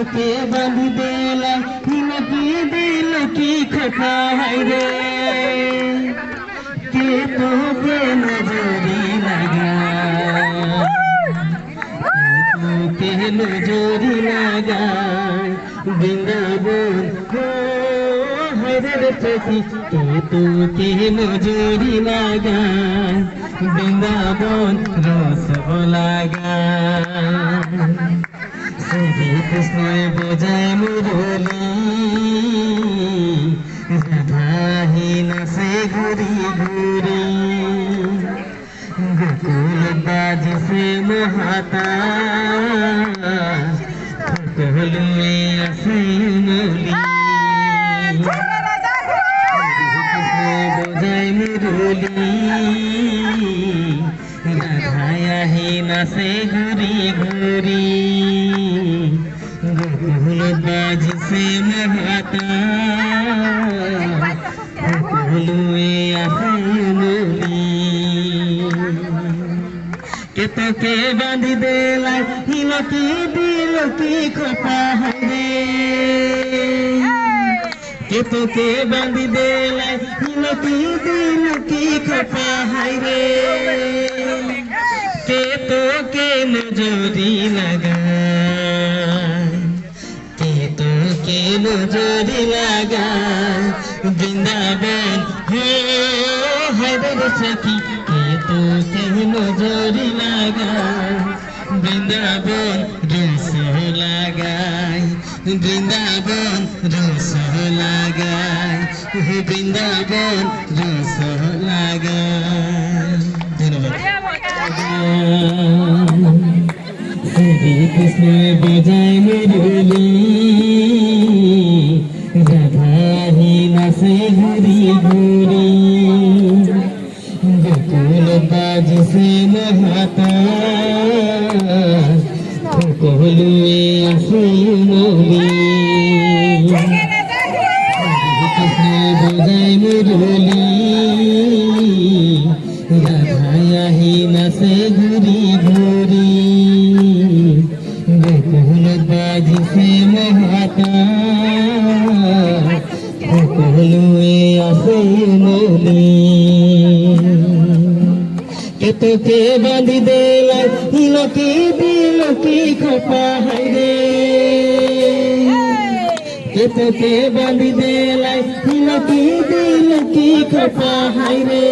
তোকে বাঁধি দেলা হিলকি দিল কি খোকা রে কে তোকে নজরি লাগা তোকে নজরি লাগায় বৃন্দাবন হরে সখী কে তোকে নজরি লাগায় বৃন্দাবন রস লাগায় শ্রী কৃষ্ণ বোঝায় মুরলী রাধাহি নাচে ঘুরি ঘুরি গোকুল বাজি সে মহাতাল সকলুয়ে আছে মুরলী বোঝায় মুরলী রাধাহি নাচে ঘুরি ঘুরি গোকুল বাজি সে মহাতাল সকলুয়ে আছে মুরলী কে তোকে বাঁধি দেলাই হিলকি দিল কি খোপা রে কে তোকে বাঁধি দেলাই হিলকি দিল কি খোপা রে কে তোকে নজরি লাগায় কে তোকে নজরি লাগায় বৃন্দাবন হরে সখী কে তোকে নজরি লাগায় বৃন্দাবন রস লাগায় বৃন্দাবন রস লাগায় বৃন্দাবন রস লাগায় ধন্যবাদ শ্রী কৃষ্ণ বোঝায় মুরলী রাধাহি নাচে ঘুরি ঘুরি গোকুল বাজি সে মহাতাল সকলুয়ে আছে মুরলী কৃষ্ণ বোঝায় মুরলী রাধাহি নাচে ঘুরি ঘুরি গোকুল বাজি সে মহাতাল সকলুয়ে আছে মুরলী কে তোকে বাঁধি দেলাই হিলকি দিল কি খোপা রে কে তোকে বাঁধি দেলাই হিলকি দিল কি খোপা রে